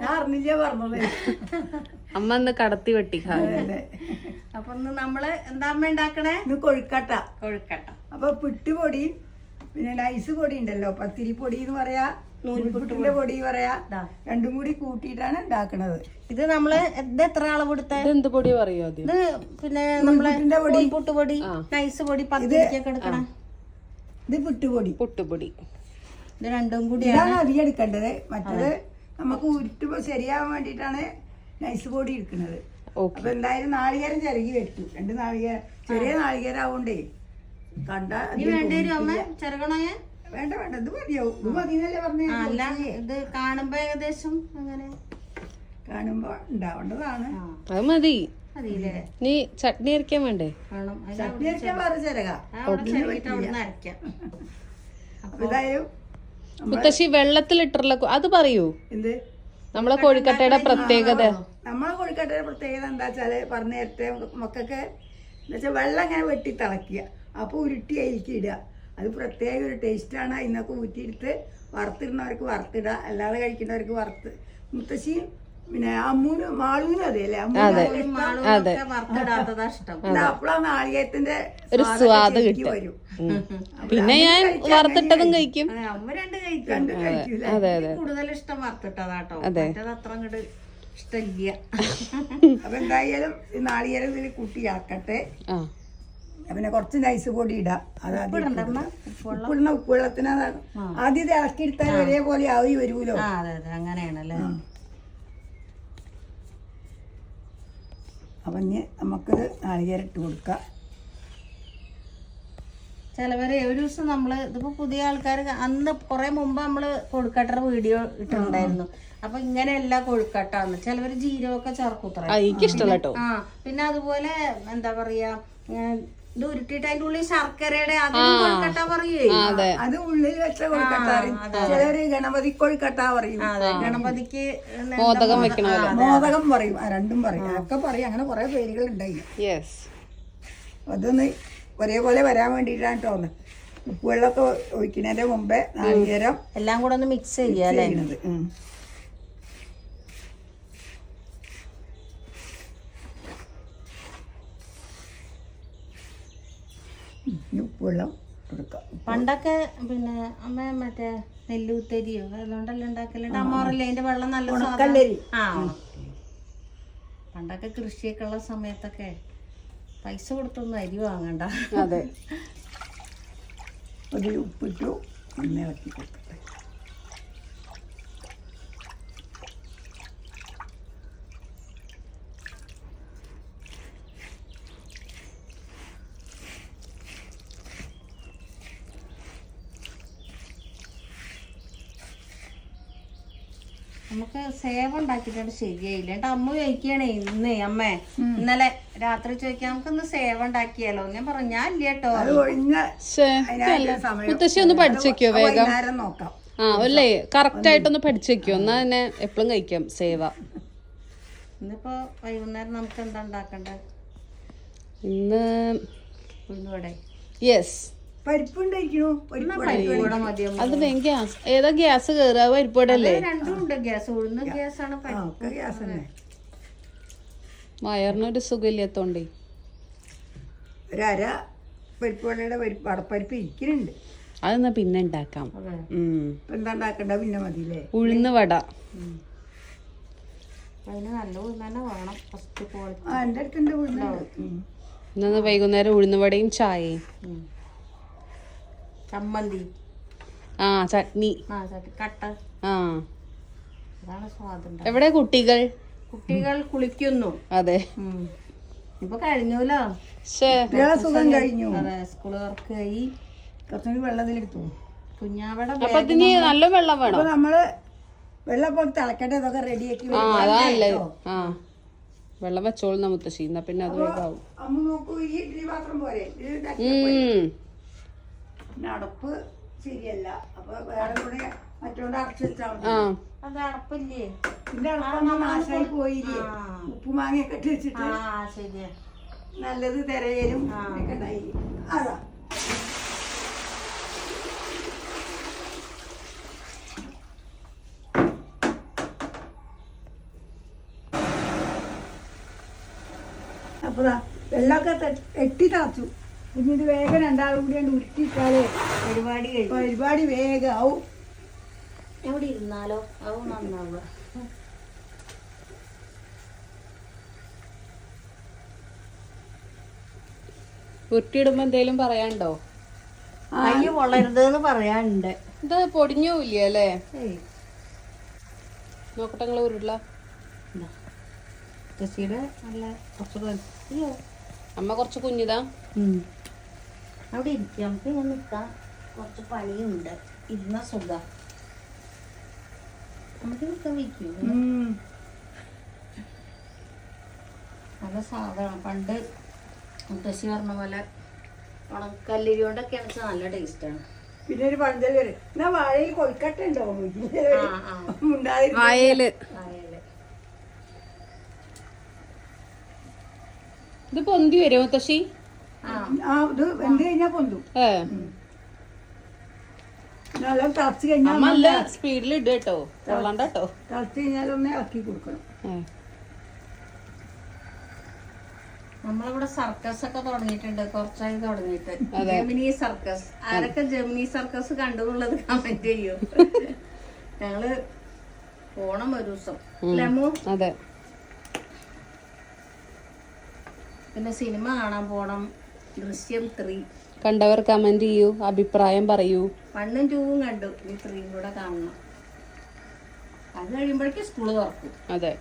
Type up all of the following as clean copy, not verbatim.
ഞാൻ അറിഞ്ഞില്ല പറഞ്ഞത്. അമ്മ ഒന്ന് കടത്തി വെട്ടി. അപ്പൊ നമ്മള് എന്താ അമ്മ ഉണ്ടാക്കണേ? ഇന്ന് കൊഴുക്കട്ട. കൊഴുക്കട്ട. അപ്പൊ പുട്ടുപൊടി പിന്നെ നൈസ് പൊടി ഉണ്ടല്ലോ, പത്തിരി പൊടി എന്ന് പറയാ, നൂൽപുട്ടിന്റെ പൊടി പറയാ, രണ്ടും കൂടി കൂട്ടിയിട്ടാണ് ഉണ്ടാക്കണത്. ഇത് നമ്മള് ഇത് എത്ര അളവ് എടുത്ത എന്ത് പൊടി പറയോ? ഇത് പിന്നെ നമ്മളെ പുട്ടുപൊടി, നൈസ് പൊടി, പത്തിരിക്കൊക്കെ എടുക്കണം. ഇത് പുട്ടുപൊടി. പുട്ടുപൊടി ഇത് രണ്ടും കൂടി അധികം എടുക്കേണ്ടത്. മറ്റത് നമുക്ക് ഉരുട്ടുമ്പോ ശരിയാവാൻ വേണ്ടിയിട്ടാണ് നൈസ് പൊടി എടുക്കുന്നത്. അപ്പൊ എന്തായാലും നാളികേരം ചിരകി വെച്ചു. 2 നാളികേരം, ചെറിയ നാളികേരം ആവണ്ടേ കണ്ട ചെറുകണോ? വേണ്ട വേണ്ട, ഇത് മതിയാവും. ഇത് മതിന്നല്ലേ പറഞ്ഞ. അല്ല ഇത് കാണുമ്പോ ഏകദേശം അങ്ങനെ കാണുമ്പോ ഉണ്ടാവേണ്ടതാണ്. അത് മതി. നീ ചട്നി അരയ്ക്കാൻ വേണ്ടേ? ചട്നി അരയ്ക്കാൻ വേറെ ചിരക. ഏതായാലും മുത്തശ്ശി വെള്ളത്തിലിട്ടുള്ള അത് പറയൂ. എന്ത് നമ്മളെ കോഴിക്കട്ടയുടെ പ്രത്യേകത? നമ്മളെ കോഴിക്കട്ടയുടെ പ്രത്യേകത എന്താ വെച്ചാല് പറഞ്ഞു നേരത്തെ മക്കൾക്ക് എന്താ വെച്ചാൽ വെള്ളം ഇങ്ങനെ വെട്ടി തിളക്കുക, അപ്പൊ ഉരുട്ടി അതിലേക്ക് ഇടുക. അത് പ്രത്യേക ഒരു ടേസ്റ്റാണ്. അതിനൊക്കെ ഊറ്റിയെടുത്ത് വറുത്തിടുന്നവർക്ക് വറുത്തിടുക, അല്ലാതെ കഴിക്കുന്നവർക്ക് വറുത്ത്. മുത്തശ്ശി പിന്നെ അമ്മൂനും മാളൂനും അതെ അല്ലേ, അപ്പോഴാണ് നാളികേരത്തിന്റെ ഒരു സ്വാദ് വരും. പിന്നെ ഞാൻ വറുത്തിട്ടതും കഴിക്കും. കൂടുതൽ ഇഷ്ടം വറുത്തിട്ടതാട്ടോ, അത്ര അങ്ങോട്ട് ഇഷ്ടമില്ല. അപ്പൊ എന്തായാലും ഈ നാളികേരം ഇതിൽ കൂട്ടിയാക്കട്ടെ. പിന്നെ കുറച്ച് നൈസ് പൊടി ഇടാം. അത് ഉപ്പിടുന്ന ഉപ്പുവെള്ളത്തിന് ആദ്യം ഇത് ഇളക്കിയെടുത്താൽ ഒരേപോലെ ആവി വരുമല്ലോ. അങ്ങനെയാണല്ലേ. അപ്പൊ ഇനി നമുക്കിത് നാളികേരം ഇട്ട് കൊടുക്കാം. ചിലവര് ഒരു ദിവസം നമ്മള് ഇതിപ്പോ പുതിയ ആൾക്കാർ അന്ന് കുറെ മുമ്പ് നമ്മള് കൊഴുക്കട്ട വീഡിയോ ഇട്ടിട്ടുണ്ടായിരുന്നു. അപ്പൊ ഇങ്ങനെയല്ല കൊഴുക്കട്ടാന്ന്. ചിലവര് ജീരകമൊക്കെ ചേർക്കൂത്ര. എനിക്കിഷ്ടമല്ലോ. പിന്നെ അതുപോലെ എന്താ പറയാ, ഇത് ഉരുട്ടിട്ട് അതിന്റെ ഉള്ളിൽ ശർക്കരയുടെ കൊഴുക്കട്ട പറയേ. അത് ഉള്ളിൽ വെച്ച കൊഴുക്കട്ട. ചിലര് ഗണപതി കൊഴുക്കട്ട പറയും. ഗണപതിക്ക് മോദകം പറയും. രണ്ടും പറയും, ഒക്കെ പറയും. അങ്ങനെ കുറെ പേരുകൾ ഉണ്ടായി. അതൊന്ന് ഒരേപോലെ വരാൻ വേണ്ടിയിട്ടാണ് കേട്ടോ. ഉപ്പുവെള്ളമൊക്കെ ഒഴിക്കുന്നതിന്റെ മുമ്പേ നാളികേരം എല്ലാം കൂടെ ഒന്ന് മിക്സ് ചെയ്യുന്നത്. ഉപ്പുവെള്ളം കൊടുക്കാം. പണ്ടൊക്കെ പിന്നെ അമ്മ മറ്റേ നെല്ലൂത്തരിയോ അതുകൊണ്ടല്ലേ ഉണ്ടാക്കലുണ്ട്. അമ്മാറല്ലേ അതിന്റെ വെള്ളം നല്ല ഉണക്കല്ലരി. പണ്ടൊക്കെ കൃഷിയൊക്കെ ഉള്ള സമയത്തൊക്കെ പൈസ കൊടുത്തൊന്നും അരി വാങ്ങണ്ട. അതെ. ഒരു ഉപ്പിട്ടു ഇളക്കി കൊടുക്കട്ടെ. നമുക്ക് സേവ ഉണ്ടാക്കിയിട്ടുണ്ട് ശരിയായില്ല. എന്നിട്ട് അമ്മ ചോദിക്കണേ ഇന്ന് അമ്മേ ഇന്നലെ രാത്രി ചോദിക്കാൻ നമുക്കൊന്ന് സേവ ഉണ്ടാക്കിയാലോ. ഞാൻ പറഞ്ഞു ഞാൻ ഇല്ല കേട്ടോ. മുത്തശ്ശി ഒന്ന് പഠിച്ചേക്കോ വേഗം. നോക്കാം. അല്ലേ കറക്റ്റ് ആയിട്ടൊന്ന് പഠിച്ചേക്കോ, എന്നാ തന്നെ എപ്പോഴും കഴിക്കാം സേവ. ഇന്നിപ്പോ വൈകുന്നേരം നമുക്ക് എന്താ ഉണ്ടാക്കണ്ടേ? ഇന്ന് ഉഴുന്നുവട. യെസ്, അത് ഗ്യാസ് ഏതാ ഗ്യാസ് കേറുക? പരിപ്പുവടല്ലേ? രണ്ടുമുണ്ട് ഗ്യാസ്. ഉഴുന്ന് ഗ്യാസാണ്, വയറിനൊരു സുഖമില്ലാത്തോണ്ടേ ഒരര പരിപ്പുവടയുടെ വടപ്പരിപ്പ് ഇരിക്കുന്നുണ്ട്. അതെന്നാ പിന്നെ ഉണ്ടാക്കാം. എന്താ ഉണ്ടാക്കണ്ട പിന്നെ മതിയില്ലേ? ഉഴുന്ന് വട. അതിന് നല്ല ഉഴുന്ന് തന്നെ വേണം. First quality. എൻ്റെ അടുത്തുണ്ട് ഉഴുന്നുണ്ട്. ഇന്ന് വൈകുന്നേരം ഉഴുന്ന് വടയും ചായയും. ചമ്മന്തി, ചട്നി, കട്ട. അതാണ് സ്വാദം. എവിടെ കുട്ടികൾ? കുട്ടികൾ കുളിക്കുന്നു. അതെ, ഇപ്പൊ കഴിഞ്ഞൂലോ. സുഖം കഴിഞ്ഞു. അതെ, സ്കൂള് തുറക്കായി. കുറച്ചുകൂടി വെള്ളത്തിലെടുത്തു. കുഞ്ഞാവടെ നല്ല വെള്ളം വേണം. നമ്മള് വെള്ളം തിളക്കട്ടെ, ഇതൊക്കെ റെഡിയാക്കി. അതല്ലേ വെള്ളം വെച്ചോളുന്ന മുത്തശ്ശി, എന്നാ പിന്നെ അത് വേഗാവും. അമ്മ നോക്കൂ, ഈ ഇഡ്ഡലി പാത്രം പോരെ അടപ്പ് ശരിയല്ല. അപ്പൊ വേറെ കൂടെ മറ്റോണ്ട് അടച്ചു വെച്ചാൽ അത് അടപ്പില്ലേ? ഇതിന്റെ അടപ്പൊന്നും നാശമായി പോയില്ലേ? ഉപ്പുമാങ്ങയൊക്കെ ഇട്ട് വെച്ചിട്ട് ശരിയാ. നല്ലത് തിരയലും ഒക്കെ ഉണ്ടായി. അതാ അപ്പോൾ വെള്ളമൊക്കെ എട്ടി തിളച്ചു. ഇനി ഇത് വേഗം രണ്ടാളും കൂടി കൊണ്ട് ഉരുട്ടിയിട്ടാലേ പരിപാടി വേഗം ആവും. എവിടെ ഇരുന്നാലോ ആവും നന്നാവുക. ഉരുട്ടിയിടുമ്പോ എന്തേലും പറയാനുണ്ടോ? കയ്യ് പൊള്ളരുത് എന്ന് പറയാനുണ്ട്. ഇത് പൊടിഞ്ഞൂല്ല അല്ലേ? നോക്കട്ടെ നിങ്ങള് ഉരുള. നല്ല കുറച്ച് അമ്മ കുറച്ച് കുഞ്ഞിതാ. അവിടെ ഇരിക്കാം, നമുക്ക് ഇങ്ങനെ നിൽക്കാം. കുറച്ച് പണിയുണ്ട്, ഇരുന്ന സുഖ. നമുക്ക് നിൽക്കാൻ വയ്ക്കൂ. നല്ല സാധനം. പണ്ട് മുത്തശ്ശി പറഞ്ഞ പോലെ ഉണക്കല്ലരി കൊണ്ടൊക്കെയാണ് വെച്ചാൽ നല്ല ടേസ്റ്റാണ്. പിന്നെ ഒരു പഴഞ്ചൊല്ലി വരും, എന്നാ വാഴയിൽ കൊഴുക്കട്ട ഉണ്ടോ? വായയില് ഇത് പൊന്തി വരും മുത്തശ്ശി. ഇത് വെന്ത് കഴിഞ്ഞാൽ പൊന്തും. നല്ല തിളച്ച് കഴിഞ്ഞാൽ നല്ല സ്പീഡിൽ ഇട് കേട്ടോ, കൊള്ളണ്ട കേട്ടോ. തിളച്ച് കഴിഞ്ഞാലൊന്ന് ഇളക്കി കൊടുക്കണം. നമ്മളിവിടെ സർക്കസ് ഒക്കെ തുടങ്ങിയിട്ടുണ്ട്, കുറച്ചായി തുടങ്ങിയിട്ട്. Gemini circus. ആരൊക്കെ ജെമിനി സർക്കസ് കണ്ടു എന്നുള്ളത് കമന്റ് ചെയ്യും. ഞങ്ങള് പോണം ഒരു ദിവസം. ലെമു. അതെ. പിന്നെ സിനിമ കാണാൻ പോണം. ദൃശ്യം 3 കണ്ടവർ കമന്റ് ചെയ്യൂ, അഭിപ്രായം പറയൂ. 1 ഉം 2 ഉം കണ്ടു, ഈ 3 കൂടെ കാണണം. അത് കഴിയുമ്പോഴേക്കും സ്കൂള് തുറക്കും. അതെ.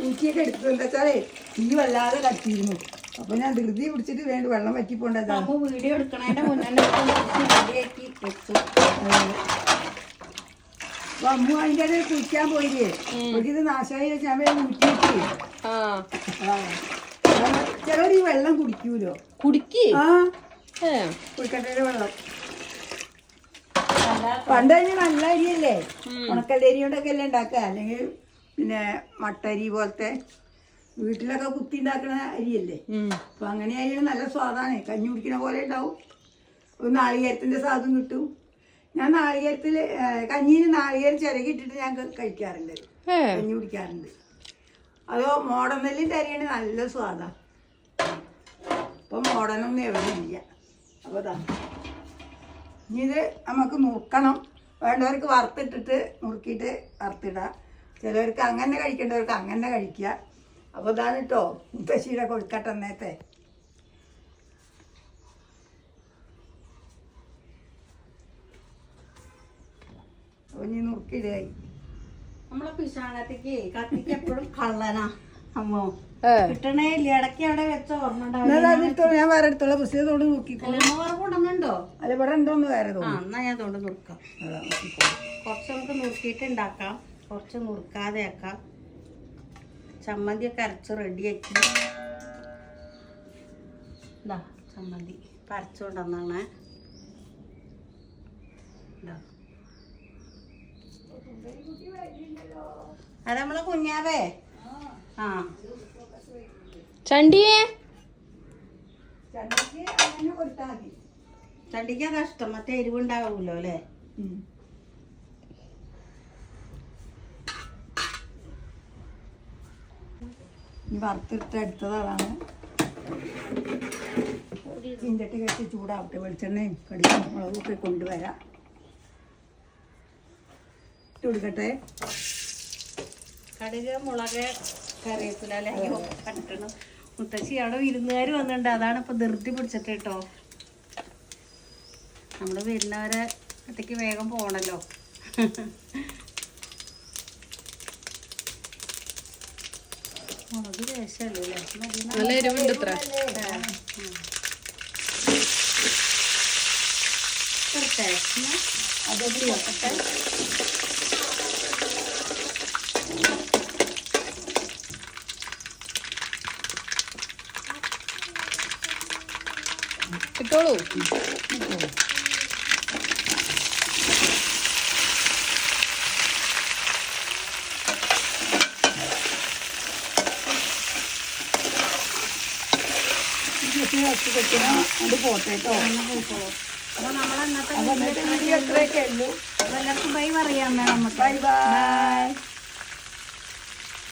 ഊറ്റിയൊക്കെ എടുത്തത് എന്താ വെച്ചാലേ തീ വല്ലാതെ കത്തിയിരുന്നു. അപ്പൊ ഞാൻ ധൃതി പിടിച്ചിട്ട് വേണ്ട വെള്ളം വറ്റിപ്പോണ്ടതാ. അമ്മ വീഡിയോ എടുക്കണതിന്റെ മുന്നേ റെഡിയാക്കി വെച്ചു. അപ്പൊ അമ്മ അതിൻ്റെ അത് കുളിക്കാൻ പോയില്ലേ, ഇത് നാശമായി ഞാൻ വേഗം ഊറ്റിയിട്ട്. ചിലർ ഈ വെള്ളം കുടിക്കൂലോ. കുടിക്കട്ടയുടെ വെള്ളം പണ്ട് കഴിഞ്ഞ നല്ല അരിയല്ലേ, ഉണക്കല്ലരി കൊണ്ടൊക്കെ അല്ലേ ഉണ്ടാക്കുക. അല്ലെങ്കിൽ പിന്നെ മട്ടരി പോലത്തെ വീട്ടിലൊക്കെ കുത്തി ഉണ്ടാക്കുന്ന അരിയല്ലേ. അപ്പൊ അങ്ങനെ ആയാലും നല്ല സ്വാദാണ്. കഞ്ഞി കുടിക്കുന്ന പോലെ ഉണ്ടാവും. ഒരു നാളികേരത്തിന്റെ സ്വാദും കിട്ടും. ഞാൻ നാളികേരത്തിൽ കഞ്ഞീന് നാളികേരം ചിരകിട്ടിട്ട് ഞാൻ കഴിക്കാറുണ്ട്, കഞ്ഞി കുടിക്കാറുണ്ട്. അതോ മോഡൻ നെല്ലിൻ്റെ അരിയാണ് നല്ല സ്വാദാ. ഇപ്പൊ മോഡനൊന്നും എവിടെ ഇല്ല. അപ്പോൾ ഇനി ഇത് നമുക്ക് നുറുക്കണം. വേണ്ടവർക്ക് വറുത്തിട്ടിട്ട് നുറുക്കിയിട്ട് വറുത്തിടാം. ചിലവർക്ക് അങ്ങനെ കഴിക്കേണ്ടവർക്ക് അങ്ങനെ കഴിക്കുക. അപ്പോൾ ഇതാണ് കേട്ടോ മുത്തശ്ശിയുടെ കൊഴുക്കട്ട നേരത്തെ. അപ്പോൾ ഇനി നുറുക്കിയിടായി. നമ്മളെ പിശാനത്തേക്ക് കത്തിക്ക് എപ്പോഴും കള്ളനാ അമ്മോ. കിട്ടണേ ഇല്ല. ഇടയ്ക്ക് അവിടെ വെച്ച ഓർമ്മ ഞാൻ വേറെ എടുത്തോളൂ. പുസ്തകത്തോട് നോക്കിക്കോളൂ. കൊണ്ടുവന്നുണ്ടോ? അല്ല ഇവിടെ ഉണ്ടോന്ന് വേറെ എന്നാ ഞാൻ തോണ്ട് നുറുക്കാം. കുറച്ച് നമുക്ക് നുറുക്കിയിട്ട് ഉണ്ടാക്കാം, കുറച്ച് നുറുക്കാതെ ആക്കാം. ചമ്മന്തിയൊക്കെ അരച്ച് റെഡിയാക്കി. ഇതാ ചമ്മന്തി പരച്ചുകൊണ്ടെന്നാണ്. അത് നമ്മളെ കുഞ്ഞാവേ. ചണ്ടിയേ ചണ്ടിക്ക കഷ്ടം, മറ്റേ എരിവുണ്ടാവൂല്ലോ അല്ലേ. വറുത്തിട്ട് എടുത്തതാണ്. ചീഞ്ചട്ടി കെട്ടി ചൂടാവട്ടെ. വെളിച്ചെണ്ണയും കടുകും മുളകും ഒക്കെ കൊണ്ടുവരാം. കൊടുക്കട്ടെ. കടുക്, മുളക്, കറിവേപ്പില അല്ലേ. കട്ടണം. മുത്തശ്ശി അവിടെ വിരുന്നുകാർ വന്നിട്ടുണ്ട്, അതാണ് ഇപ്പൊ ധൃതി പിടിച്ചിട്ട് കേട്ടോ. നമ്മള് വരുന്നവരെ അടുത്തേക്ക് വേഗം പോണല്ലോ. മുളക് ദേശല്ലേ നല്ല എരിവുണ്ട്. ഇത്ര അതൊക്കെ ഇട്ടോളൂ. അത് പോട്ടെ കേട്ടോ. അപ്പൊ നമ്മളന്നത്തെ വീഡിയോ എത്രയൊക്കെ ഉള്ളൂ. എല്ലാവർക്കും ബൈ പറയാം. നമുക്ക് ബൈ ബൈ.